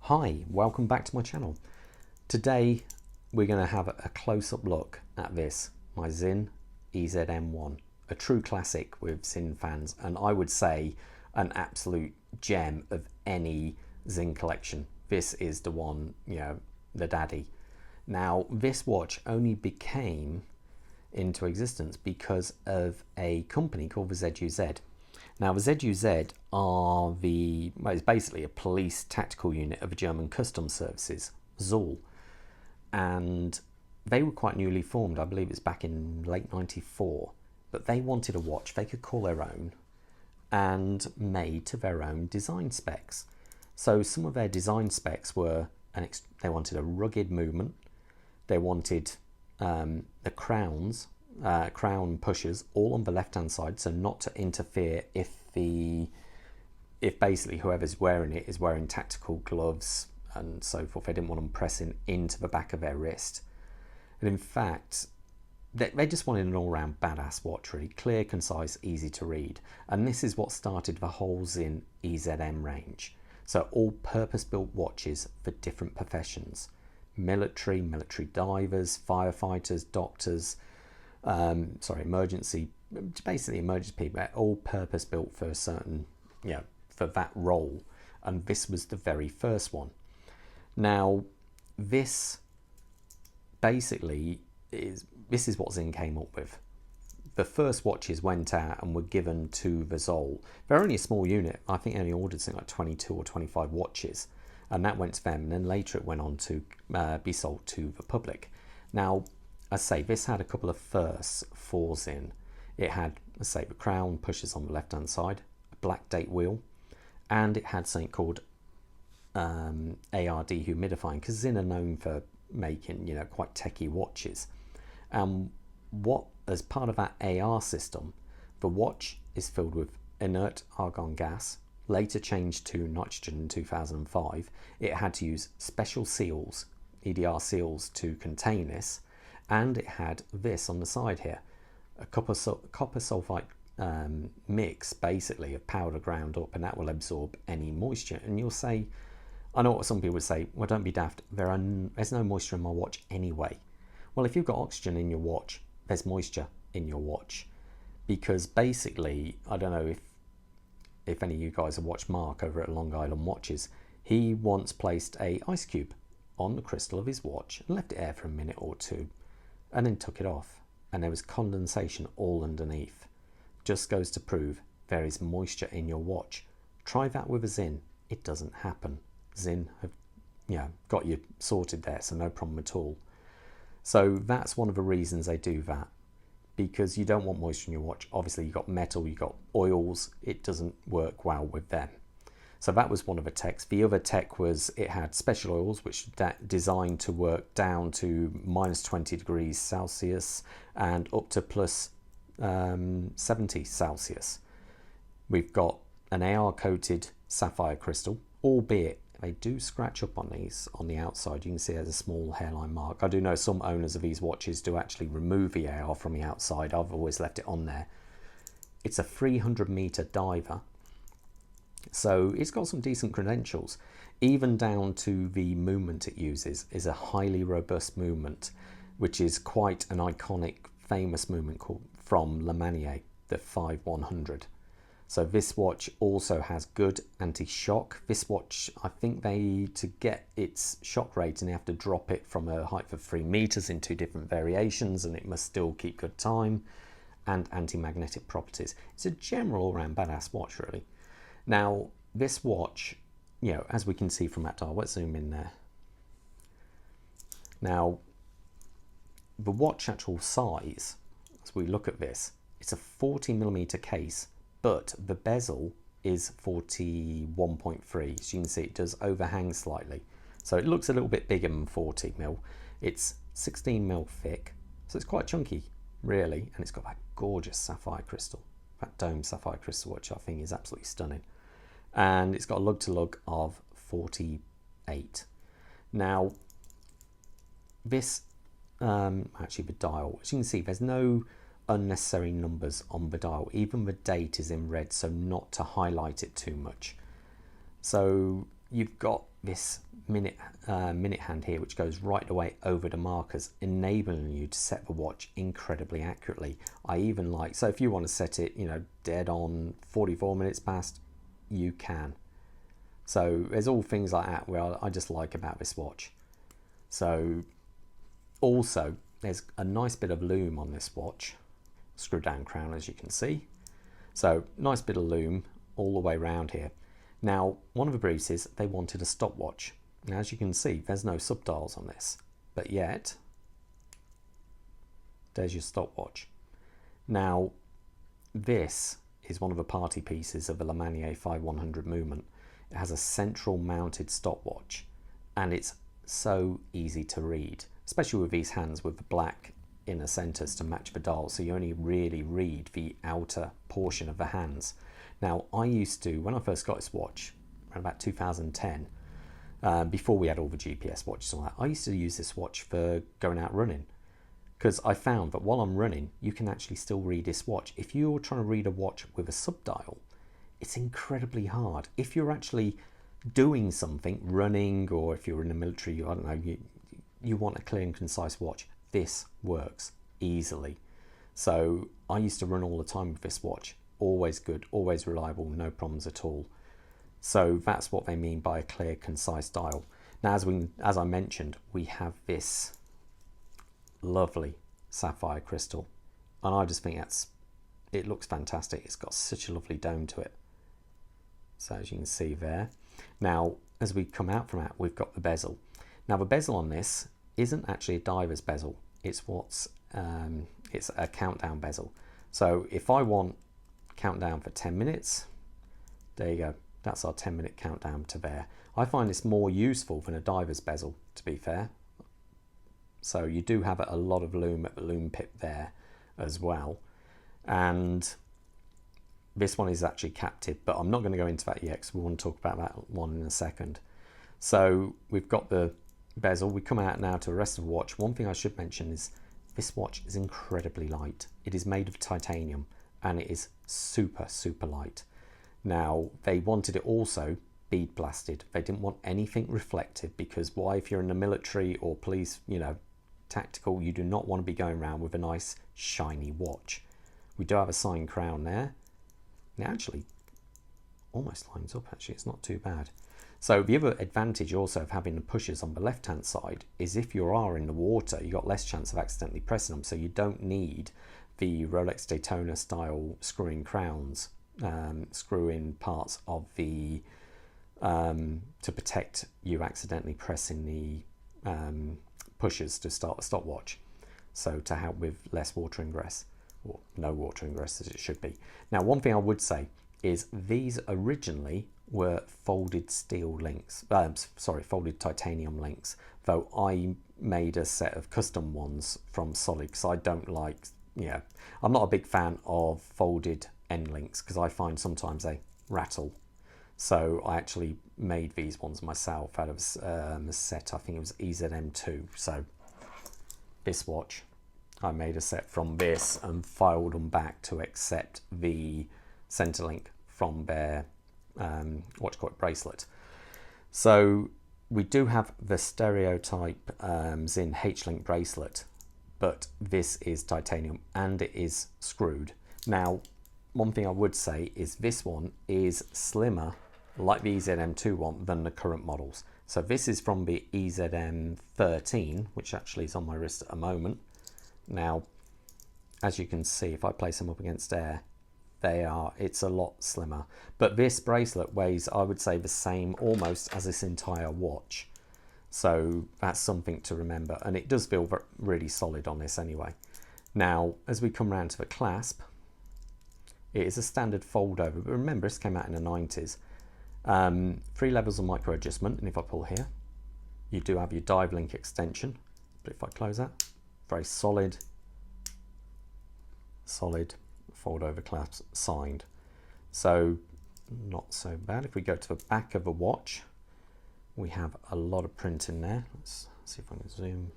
Hi, welcome back to my channel. Today we're going to have a close-up look at this, my Sinn EZM1, a true classic with Sinn fans, and I would say an absolute gem of any Sinn collection. This is the one, you know, the daddy. Now this watch only became into existence because of a company called the ZUZ. Now the ZUZ are it's basically a police tactical unit of the German Customs Services, Zoll, and they were quite newly formed. I believe it's back in late '94, but they wanted a watch they could call their own and made to their own design specs. So some of their design specs were, they wanted a rugged movement, they wanted the crowns, crown pushers all on the left hand side, so not to interfere if basically whoever's wearing it is wearing tactical gloves and so forth. They didn't want them pressing into the back of their wrist. And in fact, they just wanted an all-round badass watch, really clear, concise, easy to read. And this is what started the whole Sinn EZM range. So all purpose-built watches for different professions: military divers, firefighters, doctors, emergency people, all purpose built for a certain, for that role. And this was the very first one. Now this basically is what Sinn came up with. The first watches went out and were given to the Zoll. They're only a small unit. I think they only ordered something like 22 or 25 watches, and that went to them, and then later it went on to be sold to the public. Now, I say this had a couple of firsts for Sinn. It had, let's say, the crown pushers on the left hand side, a black date wheel, and it had something called AR dehumidifying, because Sinn are known for making, quite techie watches. As part of that AR system, the watch is filled with inert argon gas, later changed to nitrogen in 2005. It had to use special seals, EDR seals, to contain this, and it had this on the side here, a copper sulfite mix, basically, of powder ground up, and that will absorb any moisture. And you'll say, I know what some people would say, well, don't be daft, there's no moisture in my watch anyway. Well, if you've got oxygen in your watch, there's moisture in your watch, because basically, I don't know if any of you guys have watched Mark over at Long Island Watches. He once placed a ice cube on the crystal of his watch and left it there for a minute or two, and then took it off, and there was condensation all underneath. Just goes to prove there is moisture in your watch. Try that with a Sinn. It doesn't happen. Sinn have got you sorted there, so no problem at all. So that's one of the reasons they do that, because you don't want moisture in your watch. Obviously, you've got metal, you've got oils, it doesn't work well with them. So that was one of the techs. The other tech was it had special oils, which designed to work down to -20 degrees Celsius and up to plus 70 Celsius. We've got an AR coated sapphire crystal, albeit they do scratch up on these on the outside. You can see there's a small hairline mark. I do know some owners of these watches do actually remove the AR from the outside. I've always left it on there. It's a 300-meter diver, so it's got some decent credentials. Even down to the movement it uses is a highly robust movement, which is quite an iconic, famous movement from Le Manier, the 5100. So this watch also has good anti-shock. This watch, I think to get its shock rating, they have to drop it from a height of 3 meters in 2 different variations, and it must still keep good time, and anti-magnetic properties. It's a general all-round badass watch, really. Now, this watch, as we can see from that dial, let's zoom in there. Now, the watch actual size, as we look at this, it's a 40mm case, but the bezel is 41.3. So you can see it does overhang slightly. So it looks a little bit bigger than 40mm. It's 16mm thick, so it's quite chunky, really. And it's got that gorgeous sapphire crystal, that dome sapphire crystal, which I think is absolutely stunning. And it's got a lug-to-lug of 48. Now, this, actually the dial, as you can see, there's no unnecessary numbers on the dial. Even the date is in red, so not to highlight it too much. So you've got this minute hand here, which goes right away over the markers, enabling you to set the watch incredibly accurately. I even like, so if you want to set it, you know, dead on 44 minutes past, you can. So there's all things like that where I just like about this watch. So also there's a nice bit of loom on this watch, screw down crown, as you can see. So nice bit of loom all the way around here. Now, one of the briefs is they wanted a stopwatch. Now, as you can see, there's no subdials on this, but yet there's your stopwatch. Now, this is one of the party pieces of the Le Manier 5100 movement. It has a central mounted stopwatch, and it's so easy to read, especially with these hands with the black inner centers to match the dial, so you only really read the outer portion of the hands. Now, I used to, when I first got this watch, around about 2010, before we had all the GPS watches and all that, I used to use this watch for going out running, because I found that while I'm running, you can actually still read this watch. If you're trying to read a watch with a subdial, it's incredibly hard. If you're actually doing something, running, or if you're in the military, I don't know, you want a clear and concise watch, this works easily. So I used to run all the time with this watch. Always good, always reliable, no problems at all. So that's what they mean by a clear, concise dial. Now, as I mentioned, we have this lovely sapphire crystal, and I just think it looks fantastic. It's got such a lovely dome to it. So as you can see there. Now, as we come out from that, we've got the bezel. Now, the bezel on this isn't actually a diver's bezel. It's it's a countdown bezel. So if I want countdown for 10 minutes, there you go. That's our 10-minute countdown to there. I find this more useful than a diver's bezel, to be fair. So you do have a lot of loom at the loom pip there as well. And this one is actually captive, but I'm not going to go into that yet because we want to talk about that one in a second. So we've got the bezel. We come out now to the rest of the watch. One thing I should mention is this watch is incredibly light. It is made of titanium and it is super, super light. Now, they wanted it also bead blasted. They didn't want anything reflective, because why, if you're in the military or police, you know, tactical, you do not want to be going around with a nice shiny watch. We do have a signed crown there. Now, actually, almost lines up, actually, it's not too bad. So the other advantage also of having the pushers on the left-hand side is if you are in the water, you've got less chance of accidentally pressing them, so you don't need the Rolex Daytona style screw-in crowns, screw-in parts of the to protect you accidentally pressing the pushers to start the stopwatch, so to help with less water ingress, or no water ingress as it should be. Now, one thing I would say is these originally were folded steel links, folded titanium links, though I made a set of custom ones from solid because I don't like, I'm not a big fan of folded end links because I find sometimes they rattle. So I actually made these ones myself out of a set, I think it was EZM2. So this watch, I made a set from this and filed them back to accept the center link from their bracelet. So we do have the stereotype Sinn H-link bracelet, but this is titanium and it is screwed. Now, one thing I would say is this one is slimmer, like the EZM2 one, than the current models. So this is from the EZM13, which actually is on my wrist at the moment. Now, as you can see, if I place them up against air, it's a lot slimmer. But this bracelet weighs, I would say, the same almost as this entire watch. So that's something to remember. And it does feel really solid on this anyway. Now, as we come around to the clasp, it is a standard fold over, but remember, this came out in the 90s. 3 levels of micro adjustment, and if I pull here, you do have your dive link extension. But if I close that, very solid fold over clasp signed. So not so bad. If we go to the back of the watch, we have a lot of print in there. Let's see if I can zoom.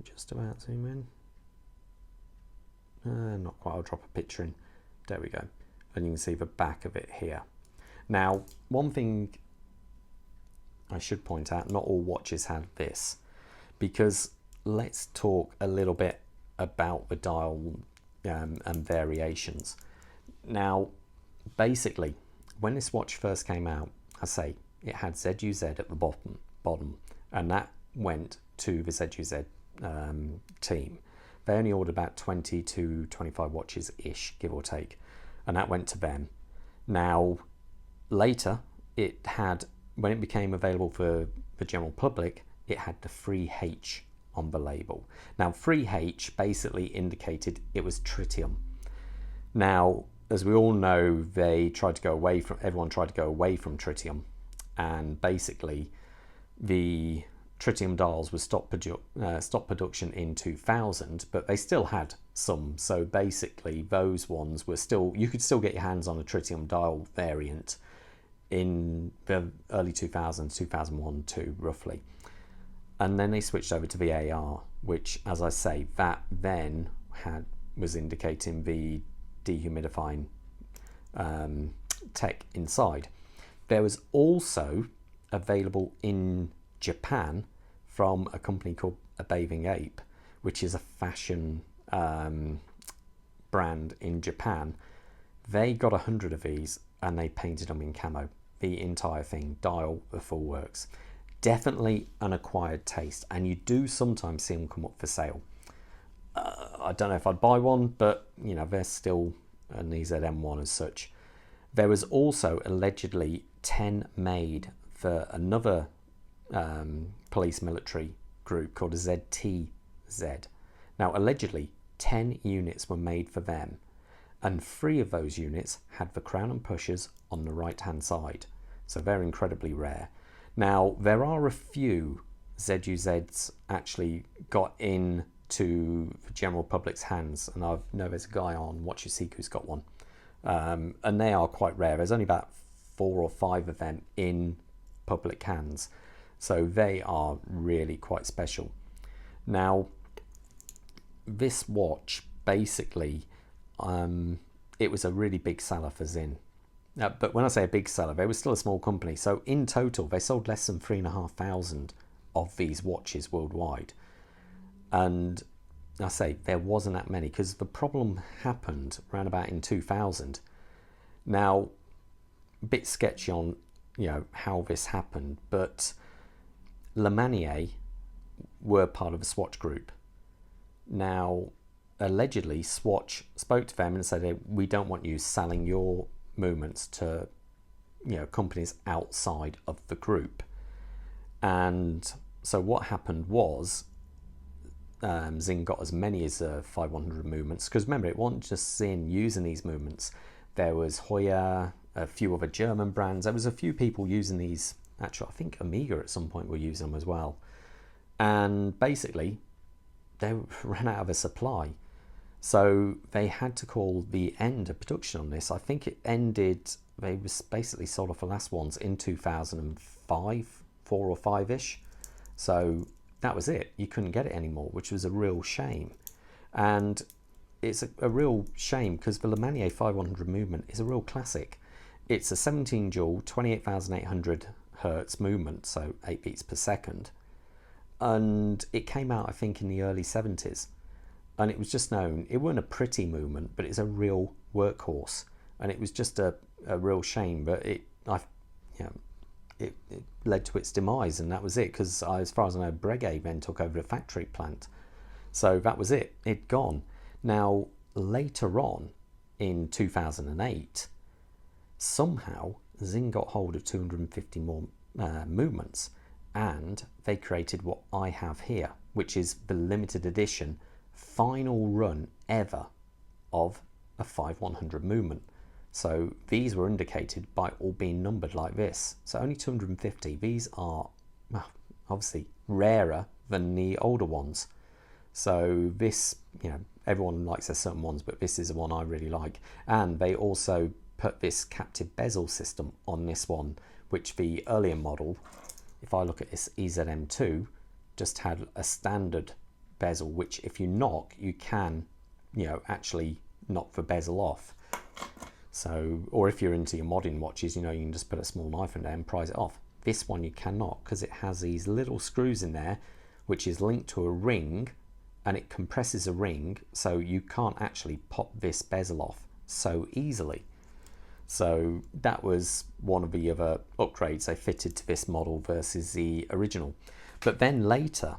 Just about zoom in. Not quite, I'll drop a picture in. There we go. And you can see the back of it here. Now, one thing I should point out, not all watches had this, because let's talk a little bit about the dial and variations. Now, basically, when this watch first came out, I say it had ZUZ at the bottom, and that went to the ZUZ team. They only ordered about 20 to 25 watches ish, give or take, and that went to them. Now, later, it had, when it became available for the general public, it had the free H on the label. Now, free H basically indicated it was tritium. Now, as we all know, everyone tried to go away from tritium, and basically the tritium dials were stopped production in 2000, but they still had some. So basically those ones were still, you could still get your hands on a tritium dial variant in the early 2000s, 2001, 2 roughly. And then they switched over to the AR, which, as I say, that then was indicating the dehumidifying tech inside. There was also available in Japan from a company called A Bathing Ape, which is a fashion brand in Japan. They got 100 of these and they painted them in camo, the entire thing, dial, the full works. Definitely an acquired taste, and you do sometimes see them come up for sale. I don't know if I'd buy one, but you know, they're still an EZM1 as such. There was also allegedly 10 made for another police military group called ZTZ. Now, allegedly 10 units were made for them, and 3 of those units had the crown and pushers on the right hand side, so they're incredibly rare. Now, there are a few ZUZs actually got into the general public's hands, and I know there's a guy on Watches Seek who's got one, and they are quite rare. There's only about 4 or 5 of them in public hands, so they are really quite special. Now, this watch basically, it was a really big seller for Sinn. But when I say a big seller, they were still a small company. So in total, they sold less than 3,500 of these watches worldwide. And I say there wasn't that many, because the problem happened around about in 2000. Now, a bit sketchy on, you know, how this happened, but Le Manier were part of a Swatch group. Now, allegedly, Swatch spoke to them and said, hey, we don't want you selling your movements to, you know, companies outside of the group. And so what happened was Sinn got as many as 500 movements, because remember, it wasn't just Sinn using these movements. There was Hoya, a few other German brands. There was a few people using these. Actually, I think Omega at some point were using them as well. And basically they ran out of a supply, so they had to call the end of production on this. I think it ended, they was basically sold off the last ones in 2005, 4 or 5-ish. So that was it. You couldn't get it anymore, which was a real shame. And it's a real shame, because the Le Manier 500 movement is a real classic. It's a 17 jewel, 28,800 hertz movement, so 8 beats per second. And it came out, I think, in the early 70s. And it was just known, it wasn't a pretty movement, but it's a real workhorse. And it was just a real shame, but it led to its demise, and that was it, because as far as I know, Breguet then took over the factory plant. So that was it, it'd gone. Now, later on, in 2008, somehow Sinn got hold of 250 more movements, and they created what I have here, which is the limited edition final run ever of a 5100 movement. So these were indicated by all being numbered like this. So only 250. These are, well, obviously rarer than the older ones. So this, you know, everyone likes their certain ones, but this is the one I really like. And they also put this captive bezel system on this one, which the earlier model, if I look at this EZM2, just had a standard bezel, which if you knock, you can, you know, actually knock the bezel off. So, or if you're into your modern watches, you know, you can just put a small knife in there and prise it off. This one you cannot, because it has these little screws in there which is linked to a ring, and it compresses a ring, so you can't actually pop this bezel off so easily. So that was one of the other upgrades they fitted to this model versus the original. But then later,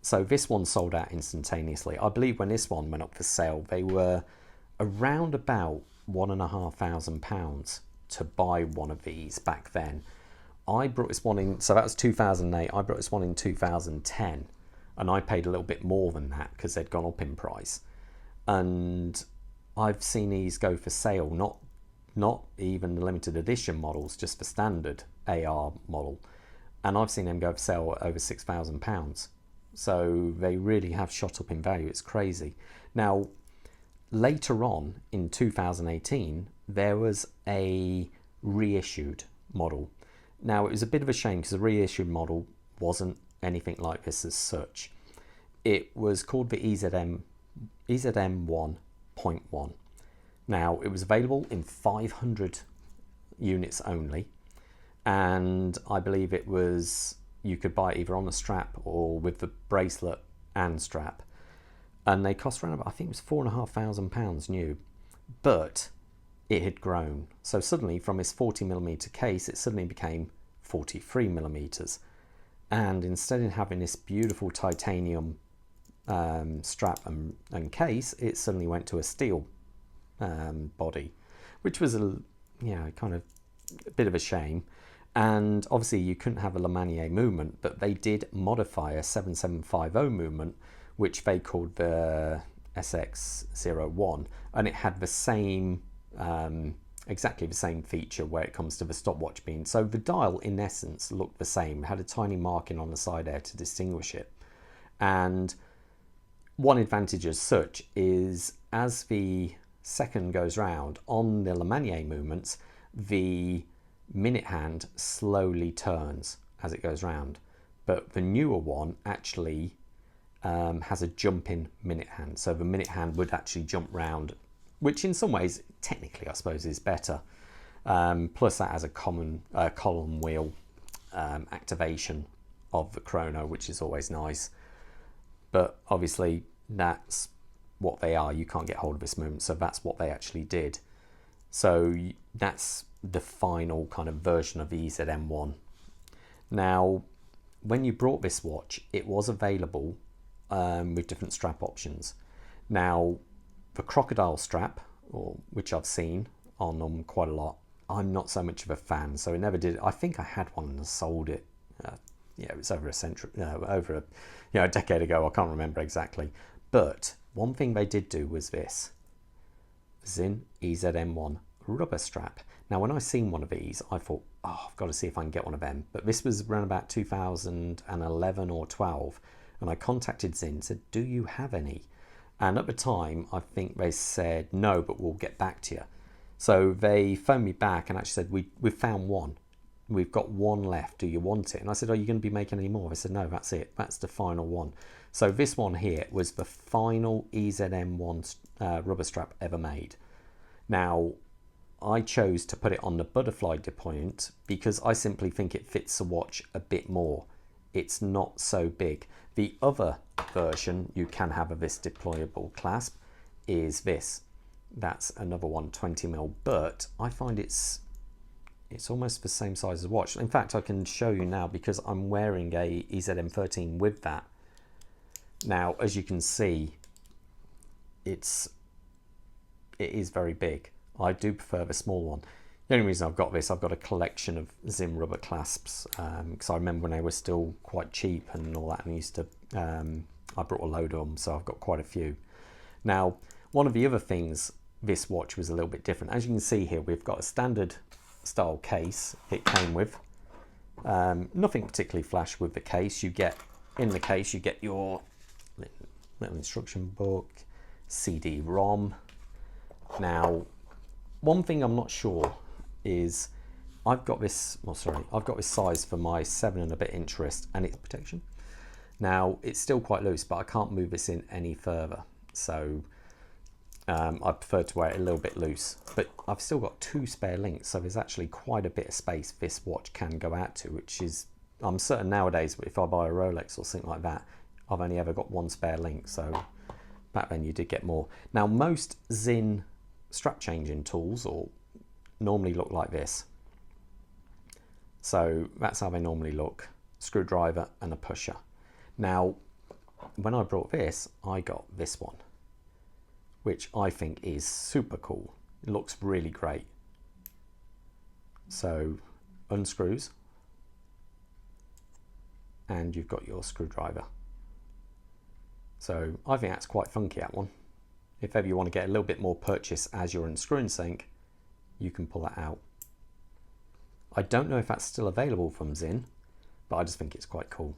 so this one sold out instantaneously. I believe when this one went up for sale, they were around about £1,500 to buy one of these back then. I brought this one in, so that was 2008. I brought this one in 2010, and I paid a little bit more than that because they'd gone up in price. And I've seen these go for sale, not even the limited edition models, just the standard AR model. And I've seen them go for sale at over £6,000. So they really have shot up in value. It's crazy. Now, later on in 2018, there was a reissued model. Now, it was a bit of a shame because the reissued model wasn't anything like this as such. It was called the EZM1.1. Now, it was available in 500 units only, and I believe it was, you could buy it either on the strap or with the bracelet and strap, and they cost around about, I think it was £4,500 new, but it had grown. So suddenly from this 40mm case, it suddenly became 43mm, and instead of having this beautiful titanium strap and case, it suddenly went to a steel body, which was kind of a bit of a shame. And obviously you couldn't have a Lemanier movement, but they did modify a 7750 movement, which they called the SX01, and it had the same exactly the same feature where it comes to the stopwatch beam. So the dial in essence looked the same, it had a tiny marking on the side there to distinguish it. And one advantage as such is, as the second goes round on the Lemanier movements, the minute hand slowly turns as it goes round, but the newer one actually has a jumping minute hand, so the minute hand would actually jump round, which in some ways technically I suppose is better. Plus that has a common column wheel activation of the chrono, which is always nice. But obviously that's what they are, you can't get hold of this movement, so that's what they actually did. So that's the final kind of version of the EZM1. Now, when you brought this watch, it was available with different strap options. Now, the crocodile strap, or which I've seen on them quite a lot, I'm not so much of a fan, so it never did. I think I had one and sold it. It was over a decade ago. I can't remember exactly. But one thing they did do was this Sinn EZM1 rubber strap. Now, when I seen one of these, I thought, oh, I've got to see if I can get one of them. But this was around about 2011 or 12, and I contacted Sinn and said, do you have any? And at the time, I think they said, no, but we'll get back to you. So they phoned me back and actually said, we've found one. We've got one left. Do you want it? And I said, are you going to be making any more? I said, no, that's it. That's the final one. So this one here was the final EZM1 rubber strap ever made. Now, I chose to put it on the butterfly deployment because I simply think it fits the watch a bit more. It's not so big. The other version you can have of this deployable clasp is this. That's another one, 20mm, but I find it's almost the same size as the watch. In fact, I can show you now because I'm wearing a EZM13 with that. Now, as you can see, it is very big. I do prefer the small one. The only reason I've got this, I've got a collection of Sinn rubber clasps because I remember when they were still quite cheap and all that, and I used to, I brought a load of them, so I've got quite a few. Now, one of the other things this watch was a little bit different. As you can see here, we've got a standard style case it came with. Nothing particularly flash with the case. In the case, you get your little instruction book, CD-ROM. Now, one thing I'm not sure is I've got this size for my 7 and a bit inch wrist and its protection. Now, it's still quite loose, but I can't move this in any further. So I prefer to wear it a little bit loose, but I've still got 2 spare links, so there's actually quite a bit of space this watch can go out to, which is, I'm certain nowadays if I buy a Rolex or something like that, I've only ever got 1 spare link, so back then you did get more. Now most Sinn strap changing tools or normally look like this. So that's how they normally look, screwdriver and a pusher. Now when I brought this, I got this one, which I think is super cool. It looks really great. So unscrews and you've got your screwdriver. So I think that's quite funky, that one. If ever you want to get a little bit more purchase as you're unscrewing sync, you can pull that out. I don't know if that's still available from Sinn, but I just think it's quite cool.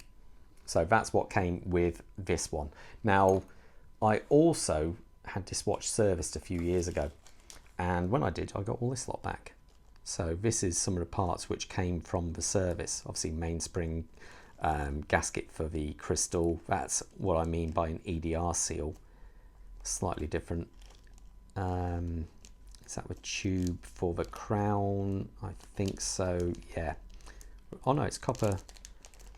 So that's what came with this one. Now, I also had this watch serviced a few years ago, and when I did, I got all this lot back. So this is some of the parts which came from the service. Obviously mainspring, gasket for the crystal. That's what I mean by an EDR seal. Slightly different. Is that the tube for the crown? I think so, yeah. Oh no, it's copper.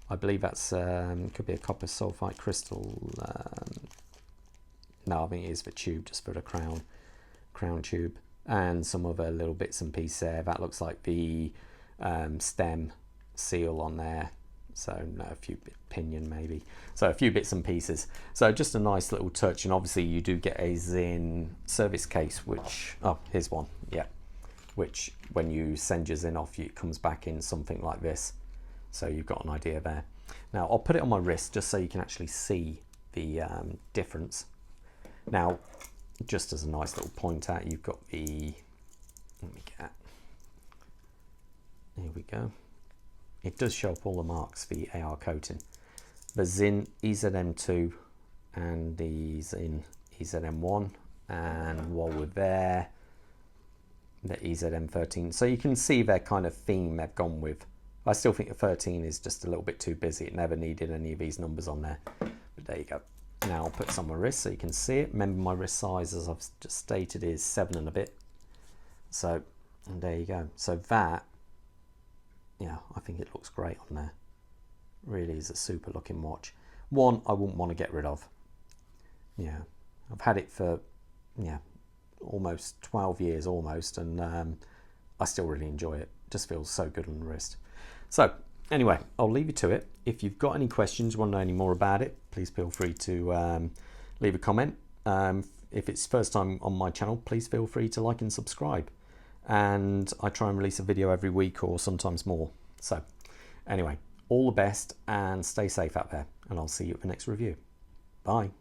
I believe that's, could be a copper sulfite crystal. No, I think it is the tube, just for the crown tube. And some other little bits and pieces there. That looks like the stem seal on there. So no, a few pinion maybe. So a few bits and pieces. So just a nice little touch, and obviously you do get a Sinn service case, which, oh, here's one, yeah. Which when you send your Sinn off, it comes back in something like this. So you've got an idea there. Now I'll put it on my wrist just so you can actually see the difference. Now, just as a nice little point out, you've got the, let me get, here we go. It does show up all the marks for the AR coating. The Sinn EZM2 and the Sinn EZM1, and while we're there, the EZM13. So you can see their kind of theme they've gone with. I still think the 13 is just a little bit too busy. It never needed any of these numbers on there. But there you go. Now I'll put some on my wrist so you can see it. Remember my wrist size, as I've just stated, is 7 and a bit. So, and there you go. So that, yeah, I think it looks great on there. Really is a super looking watch. One I wouldn't want to get rid of. Yeah, I've had it for, yeah, almost 12 years almost, and I still really enjoy it. Just feels so good on the wrist. So anyway, I'll leave you to it. If you've got any questions, want to know any more about it, please feel free to leave a comment. If it's first time on my channel, please feel free to like and subscribe. And I try and release a video every week or sometimes more. So anyway, all the best and stay safe out there, and I'll see you at the next review. Bye.